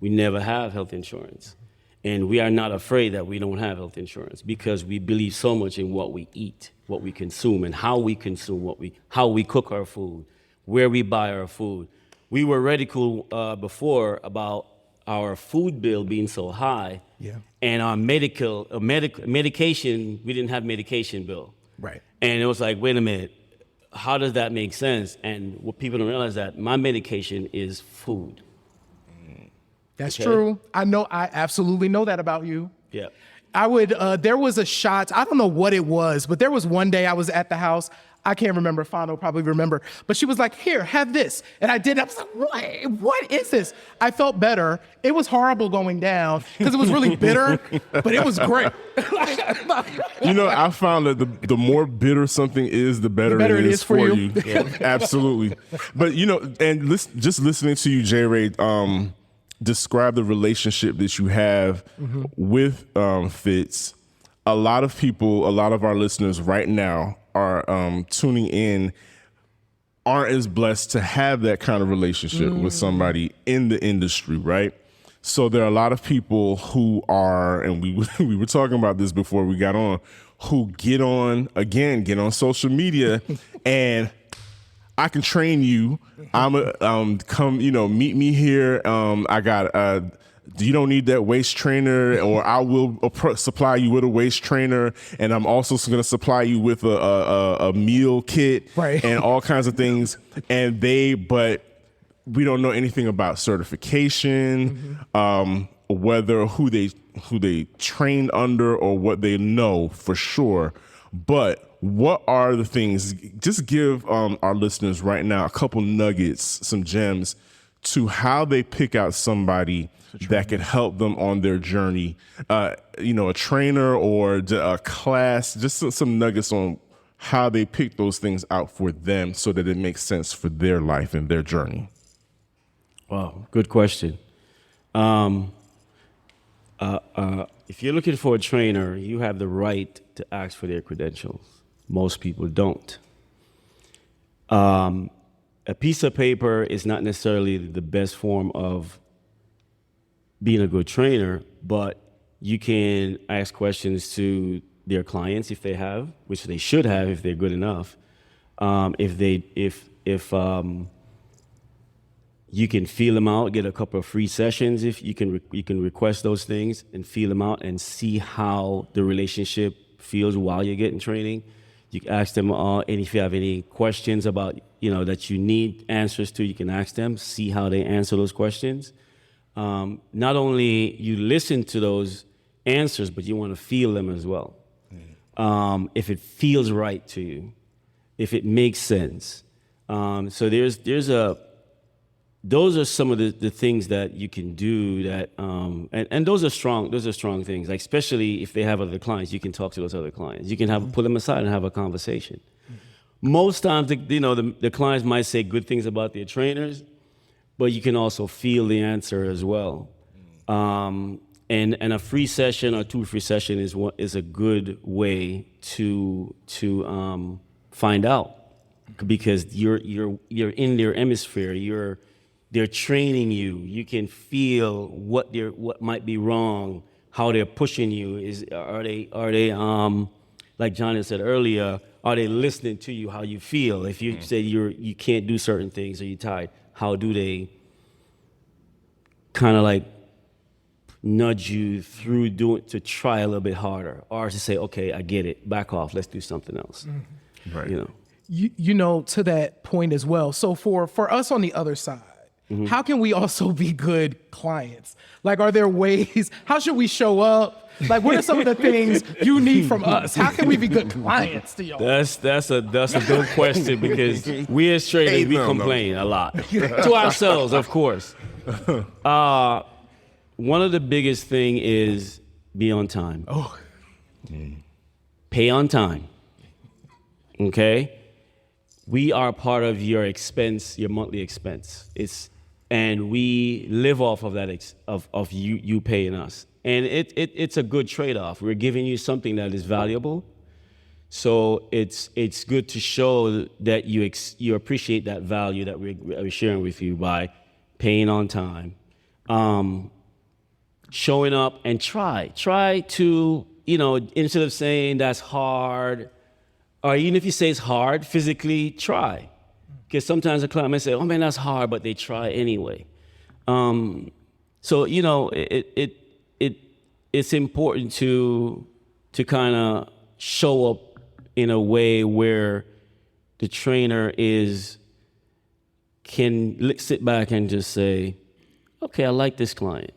We never have health insurance. And we are not afraid that we don't have health insurance, because we believe so much in what we eat, what we consume, and how we consume how we cook our food, where we buy our food. We were ridiculed before about our food bill being so high, and our medication, we didn't have medication bill. Right. And it was like, wait a minute, how does that make sense? And what people don't realize that my medication is food. That's true. I absolutely know that about you. Yeah. I would, there was a shot, I don't know what it was, but there was one day I was at the house. I can't remember, Fondo probably remember, but she was like, here, have this. And I did, I was like, what is this? I felt better. It was horrible going down because it was really bitter, but it was great. I found that the more bitter something is, the better it is for you. Yeah. Absolutely. But, and just listening to you, J. Ray, describe the relationship that you have with Fitz. A lot of our listeners right now are tuning in, aren't as blessed to have that kind of relationship with somebody in the industry, right? So there are a lot of people who are, and we were talking about this before we got on, who get on social media and I can train you. I'm come, meet me here. I got you don't need that waist trainer, or I will supply you with a waist trainer, and I'm also going to supply you with a meal kit, right, and all kinds of things. But we don't know anything about certification, whether who they trained under, or what they know for sure. But what are the things? Just give our listeners right now a couple nuggets, some gems, to how they pick out somebody that can help them on their journey. A trainer or a class, just some nuggets on how they pick those things out for them so that it makes sense for their life and their journey. Wow, good question. If you're looking for a trainer, you have the right to ask for their credentials. Most people don't. A piece of paper is not necessarily the best form of being a good trainer, but you can ask questions to their clients if they have, which they should have if they're good enough. If you can feel them out, get a couple of free sessions. If you can request those things and feel them out and see how the relationship feels while you're getting training. You can ask them, and if you have any questions about, that you need answers to, you can ask them, see how they answer those questions. Not only you listen to those, answers, but you want to feel them as well. If it feels right to you, if it makes sense. So those are some of the things that you can do that, and those are strong things. Like especially if they have other clients, you can talk to those other clients. You can pull them aside and have a conversation. Most times, the clients might say good things about their trainers, but you can also feel the answer as well. And a free session or 2 free sessions is a good way to find out, because you're in their hemisphere. They're training you. You can feel what might be wrong, how they're pushing you. Are they like Johnny said earlier, are they listening to you, how you feel? If you say you can't do certain things or you're tired, how do they kind of like nudge you through to try a little bit harder, or to say, okay, I get it, back off, let's do something else. Right. You know, to that point as well. So for us on the other side, how can we also be good clients? Like, are there ways? How should we show up? Like, what are some of the things you need from us? How can we be good clients to y'all? That's a good question, because we as traders, we complain a lot to ourselves, of course. One of the biggest thing is be on time. Pay on time. Okay? We are part of your expense, your monthly expense. And we live off of that of you paying us. And it's a good trade-off. We're giving you something that is valuable. So it's good to show that you appreciate that value that we're sharing with you by paying on time. Showing up and try to, instead of saying that's hard, or even if you say it's hard, physically try. Because sometimes a client may say, oh man, that's hard, but they try anyway. So, it's important to kind of show up in a way where the trainer can sit back and just say, okay, I like this client.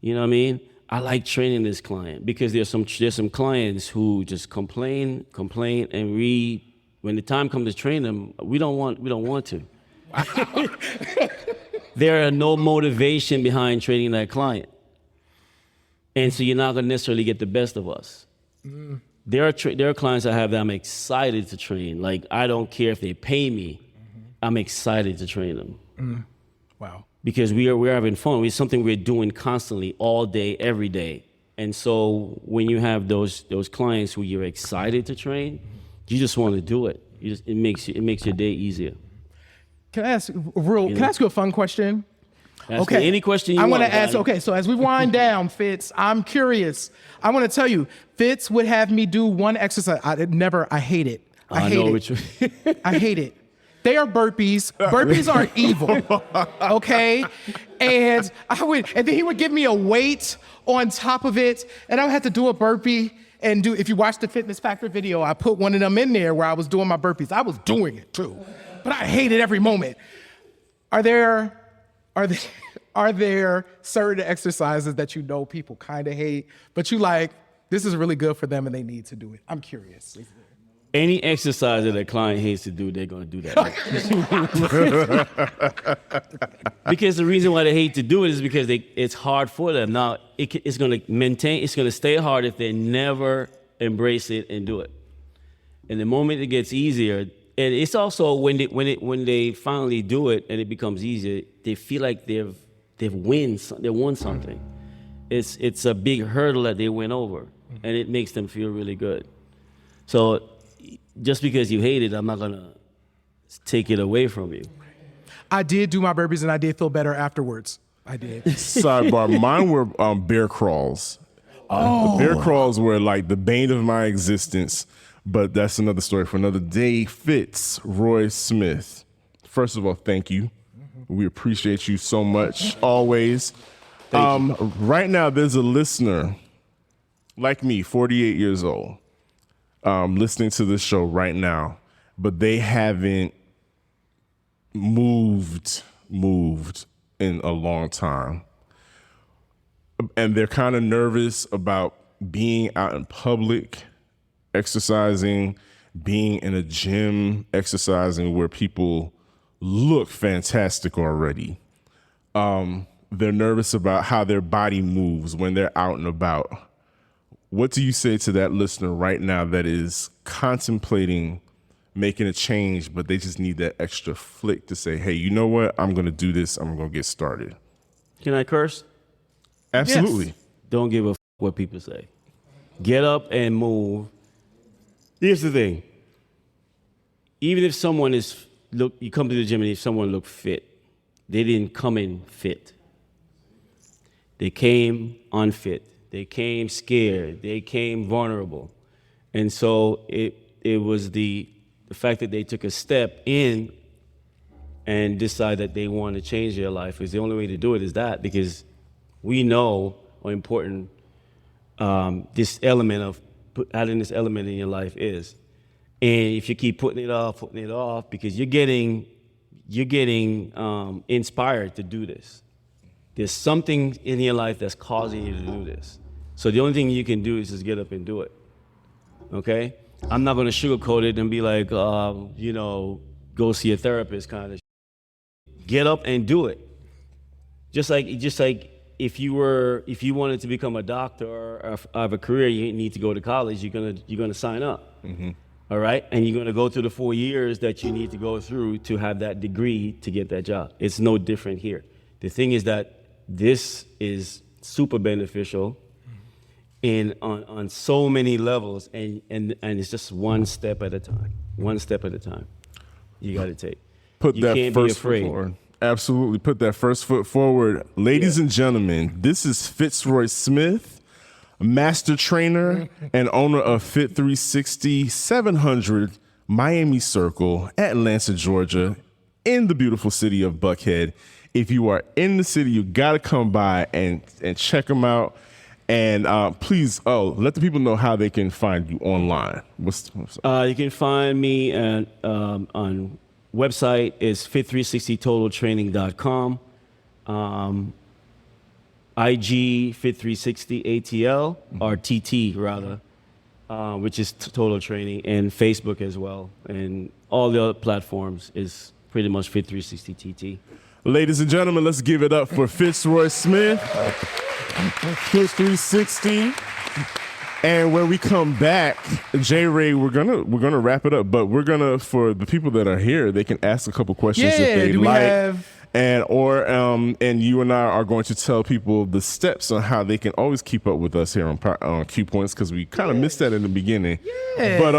You know what I mean? I like training this client, because there's some clients who just complain, and when the time comes to train them, we don't want to. There are no motivation behind training that client, and so you're not going to necessarily get the best of us. There are clients I have that I'm excited to train. Like, I don't care if they pay me, I'm excited to train them. Wow. Because we're having fun. It's something we're doing constantly, all day, every day. And so when you have those clients who you're excited to train, you just want to do it. It makes your day easier. Can I ask you a fun question? Ask me any question you want. I want to ask. Okay, so as we wind down, Fitz, I'm curious. I want to tell you, Fitz would have me do one exercise. I hate it. I hate it. They are burpees. Burpees are evil. Okay? And then he would give me a weight on top of it, and I would have to do a burpee and if you watch the Fitness Factor video, I put one of them in there where I was doing my burpees. I was doing it too, but I hate it every moment. Are there certain exercises that people kind of hate, but you like, this is really good for them and they need to do it? I'm curious. Any exercise that a client hates to do, they're going to do that. Because the reason why they hate to do it is because it's hard for them. Now, it's going to stay hard if they never embrace it and do it. And the moment it gets easier, and it's also when they finally do it and it becomes easier, they feel like they've won something. It's a big hurdle that they went over, and it makes them feel really good. So just because you hate it, I'm not going to take it away from you. I did do my burpees, and I did feel better afterwards. I did. Sidebar, mine were bear crawls. The bear crawls were like the bane of my existence, but that's another story for another day. Fitzroy Smith, first of all, thank you. We appreciate you so much, always. Right now, there's a listener like me, 48 years old, listening to this show right now, but they haven't moved in a long time. and they're kind of nervous about being out in public, exercising, being in a gym, exercising where people look fantastic already. They're nervous about how their body moves when they're out and about. What do you say to that listener right now that is contemplating making a change, but they just need that extra flick to say, hey, you know what? I'm going to do this. I'm going to get started. Can I curse? Absolutely. Yes. Don't give a what people say. Get up and move. Here's the thing. Even if someone you come to the gym and if someone look fit, they didn't come in fit. They came unfit. They came scared. They came vulnerable. And so it was the fact that they took a step in and decided that they want to change their life is the only way to do it is that, because we know how important this element of adding this element in your life is. And if you keep putting it off, because you're getting inspired to do this. There's something in your life that's causing you to do this. So the only thing you can do is just get up and do it. Okay? I'm not going to sugarcoat it and be like, go see a therapist kind of. Get up and do it. Just like if you wanted to become a doctor or have a career, you need to go to college. You're gonna sign up. Mm-hmm. All right, and you're gonna go through the 4 years that you need to go through to have that degree to get that job. It's no different here. The thing is that this is super beneficial on so many levels, and it's just one step at a time. One step at a time. You got to take. You can't be afraid. Foot forward. Absolutely, put that first foot forward. Ladies and gentlemen, this is Fitzroy Smith, master trainer and owner of Fit360 700 Miami Circle, Atlanta, Georgia, in the beautiful city of Buckhead. If you are in the city, you got to come by and check them out. And please, let the people know how they can find you online. You can find me on website is fit360totaltraining.com. IG Fit360 ATL, or TT rather, which is Total Training, and Facebook as well. And all the other platforms is pretty much Fit360 TT. Ladies and gentlemen, let's give it up for Fitzroy Smith, Fit360. And when we come back, J-Ray, we're gonna wrap it up, but for the people that are here, they can ask a couple questions if they like. And you and I are going to tell people the steps on how they can always keep up with us here on Q Points, because we kind of missed that in the beginning. Yeah. But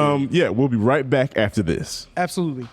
we'll be right back after this. Absolutely.